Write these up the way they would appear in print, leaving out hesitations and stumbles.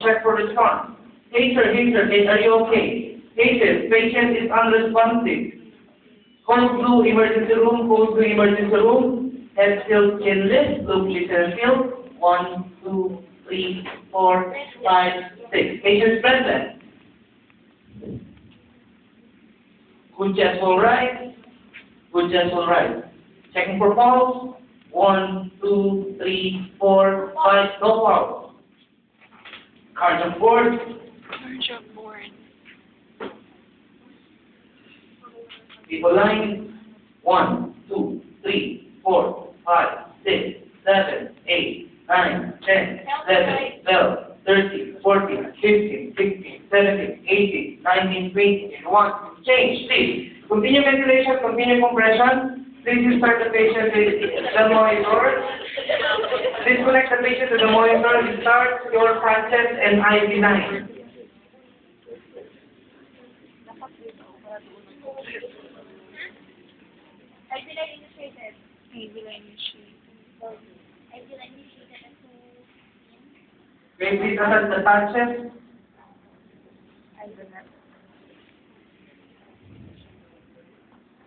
Check for response. Hey sir, are you okay? Hey sir, patient is unresponsive. Code blue emergency room, code blue emergency room. Head still skinless, look, listen, feel. 1, 2, 3, 4, 5, 6. Patient present. Good chest all right. Good chest all right. Checking for pulse. 1, 2, 3, 4, 5. No pulse. Cardiac board. Cardiac board. People line. 1, 2, 3, 4, 5, 6, 7, 8, 9, 10, 11, 12, 13, 14, 15, 16, 17, 18, 19, 20, 21. Change, please. Continue ventilation, continue compression. Please start the patient with the monitor. Please connect the patient to the monitor. Start your Frances and IV line. Okay, please attach the patches.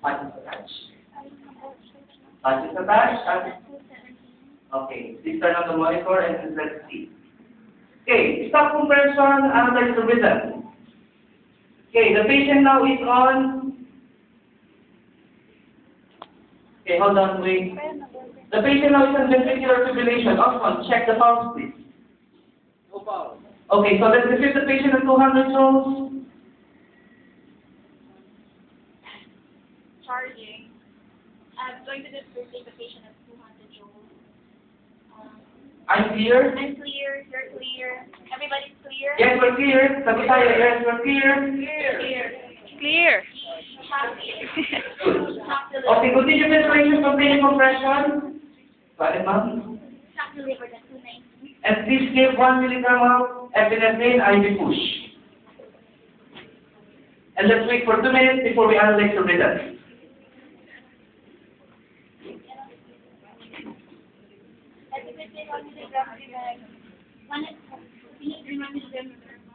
Patches attached. Patches attached. Okay, please turn on the monitor and let's see. Okay, stop compression, analyze the rhythm. Okay, the patient now is on. Okay, hold on, wait. The patient now is on ventricular fibrillation. Osman, check the pulse, please. No pulse. Okay, so let's receive the patient at 200 joules. Charging. I'm going to just receive the patient at 200 joules. I'm clear. I'm clear. You're clear. Everybody's clear. Yes, we're clear. Sabi tayo, yes, we're clear. Clear. Clear. Okay, continue ventilation, continue compression. Got it, ma'am? Shock delivered at 290. And please give 1 milligram of epinephrine IV push. And let's wait for 2 minutes before we analyze the rhythm.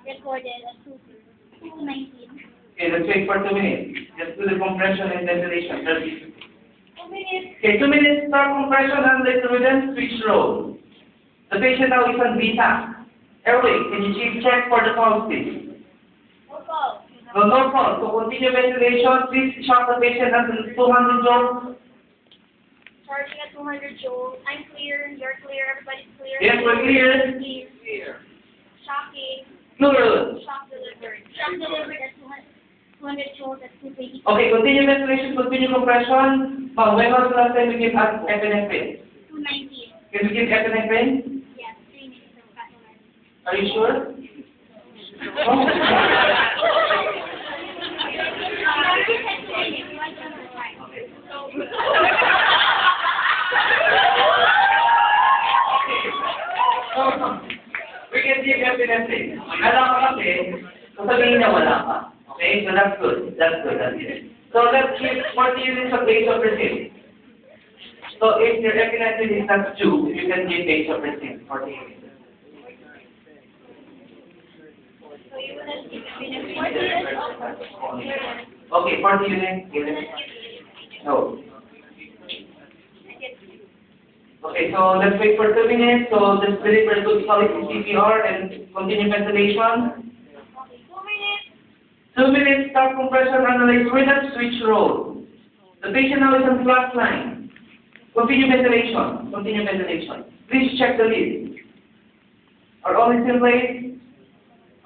Recorded at 219. Okay, let's wait for 2 minutes. Just do the compression and ventilation. 30. 2 minutes. Okay, 2 minutes, start compression, analyze the rhythm, switch role. The patient now is on beta. Airway, can you check for the pulse, please? No pulse. No pulse. So continue ventilation. Please shock the patient at 200 joules. Charging at 200 joules. I'm clear. You're clear. Everybody's clear. Yes, we're clear. Clear. Shocking. Good. Shock delivered. Shock delivered at 200 joules at 220. Okay, continue ventilation, continue compression. But when was the last time we give epinephrine? 219. Can we give epinephrine? Yes, 3 minutes of catalysis. Are you sure? We can give epinephrine. Alam ka kasi, sasabihin niya wala ka. Okay, so that's good. That's good. That's good. So let's give 40 units of vasopressin. So if your epinephrine is not 2, you can give vasopressin 40 units. So you will not give me 40 minutes of Okay, 40 units. No. Okay, so let's wait for 2 minutes. So just deliver good solid CPR and continue ventilation. 2 minutes, start compression, analyze rhythm, switch role. The patient now is on flat line. Continue ventilation. Continue ventilation. Please check the leads. Are all in place?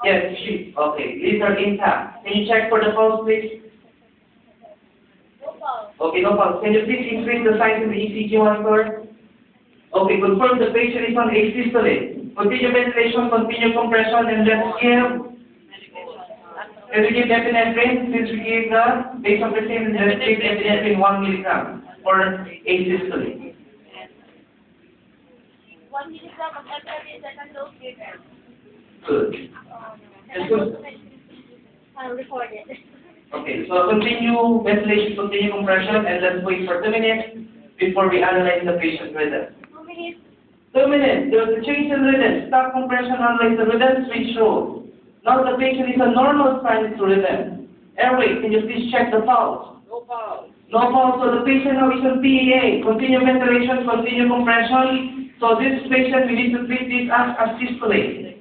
Yes, okay. Leads are intact. Can you check for the pulse, please? No pulse. Okay, no pulse. Can you please increase the size of the ECG monitor? Okay, confirm the patient is on asystole. Continue ventilation, continue compression, and let's give. Can we give epinephrine? Since we gave the vasopressin, let's give epinephrine 1 milligram for asystole. 1 milligram of epinephrine second dose given. Good. That's good. Recorded. Okay, so continue ventilation, continue compression, and let's wait for 2 minutes before we analyze the patient rhythm. 2 minutes. 2 minutes. There's a change in rhythm. Stop compression unless the rhythm switch roll. Now the patient is a normal sinus rhythm. Airway, can you please check the pulse? No pulse. No pulse, so the patient now is on PEA. Continue ventilation, continue compression. So this patient, we need to treat this as systole.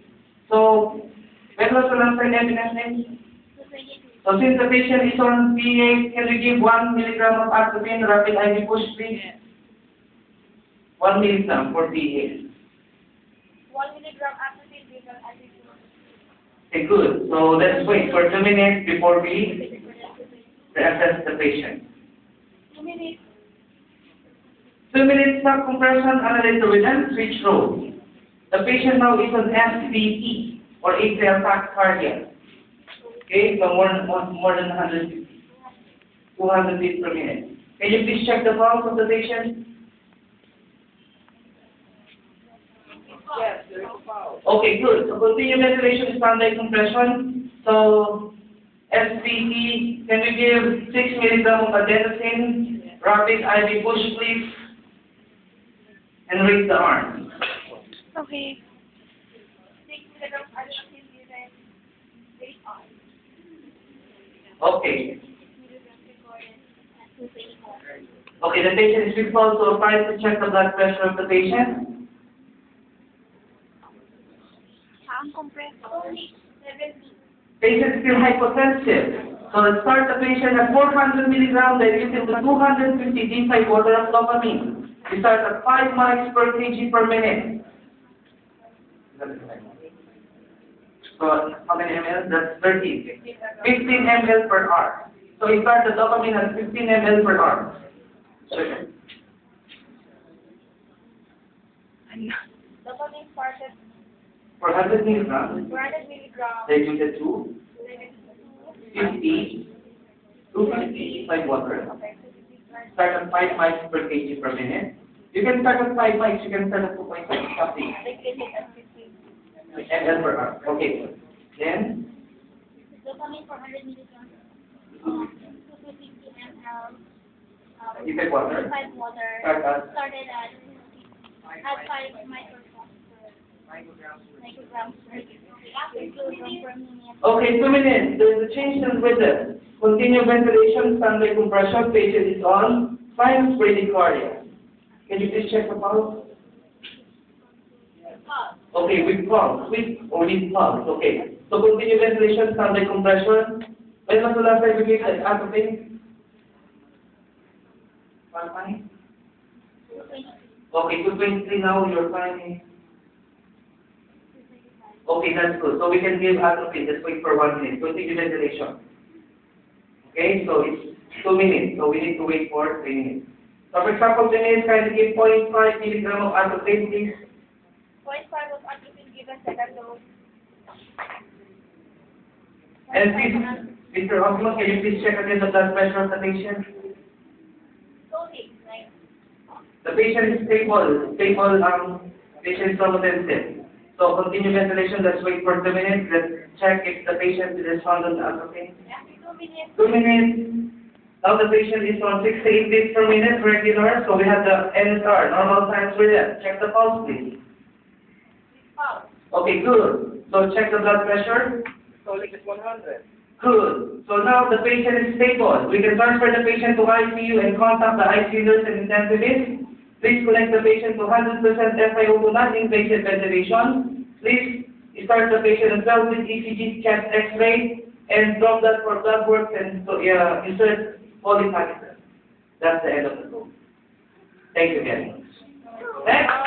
So, when was the last time evidence name? So since the patient is on PEA, can we give 1 milligram of atropine rapid IV push, please? 1 milligram for PEA. 1 milligram atropine given as a Okay, good. So let's wait for 2 minutes before we reassess the patient. 2 minutes. 2 minutes stop compression, analyze the rhythm, switch roll. The patient now is on SVT, or atrial tachycardia. Okay, so more than 150, 200 beats per minute. Can you please check the pulse of the patient? Yes, there is a pulse. Okay, good. So continue ventilation, standard compression. So SVT, can we give 6 milligram of adenosine, rapid IV push, please? And raise the arm. Okay. 6 milligram atropine given 8 hours. Okay. 6 milligram recorded at 224. Okay, the patient is with pulse, so try to check the blood pressure of the patient. Ang compressor. 70. Patient is still hypotensive. So let's start the patient at 400 milligrams, diluted with 250 D5 water of dopamine. We start at 5 mics per kg per minute. So how many ml? That's 13. 15 ml per hour. So we start the dopamine at 15 ml per hour. Okay. Dopamine started 400 milligrams, 400 milligrams. diluted to 50, 250 D5 water. Okay. Start at 5 mics per kg per minute. You can start at 5 mics, you can start at 2.5 something. ml per hour. Okay. Then, Dopamine 400 milligrams. 250 ml. you take water. 5 water. Start at Started at 5 micrograms per kilogram per minute. Okay, 2 minutes. There's a change in rhythm. Continue ventilation, standard compression. Patient is on sinus bradycardia. Can you please check the pulse? Okay, with pulse. With pulse. Okay. So continue ventilation, standard compression. When was the last time you gave that atropine? 1 mic? Okay, 223 now. You're fine. Okay, that's good. So we can give atropine. Just wait for 1 minute. Continue ventilation. Okay, so it's 2 minutes. So we need to wait for 3 minutes. So for example, 3 minutes, kindly give 0.5 milligram of atropine, please. 0.5 of atropine given second dose. And please, Mr. Osmond, can you please check again the blood pressure of the patient? Slowly, like, The patient is stable. Patient is hypotensive. So continue ventilation. Let's wait for 2 minutes. Let's check if the patient is responding to atropine. after 2 minutes, 2 minutes. Now the patient is on 6 to 8 beats per minute, regular. So we have the NSR, normal sinus rhythm. Check the pulse, please. pulse. Okay, good. So check the blood pressure. Systolic is 100. Good. So now the patient is stable. We can transfer the patient to ICU and contact the ICU nurse and intensivist. Please connect the patient to 100% FiO2 non-invasive ventilation. Please start the patient on 12 with ECG, chest X-ray, and drop that for blood work and so, insert polycatheter. That's the end of the talk. Thank you very much. Next.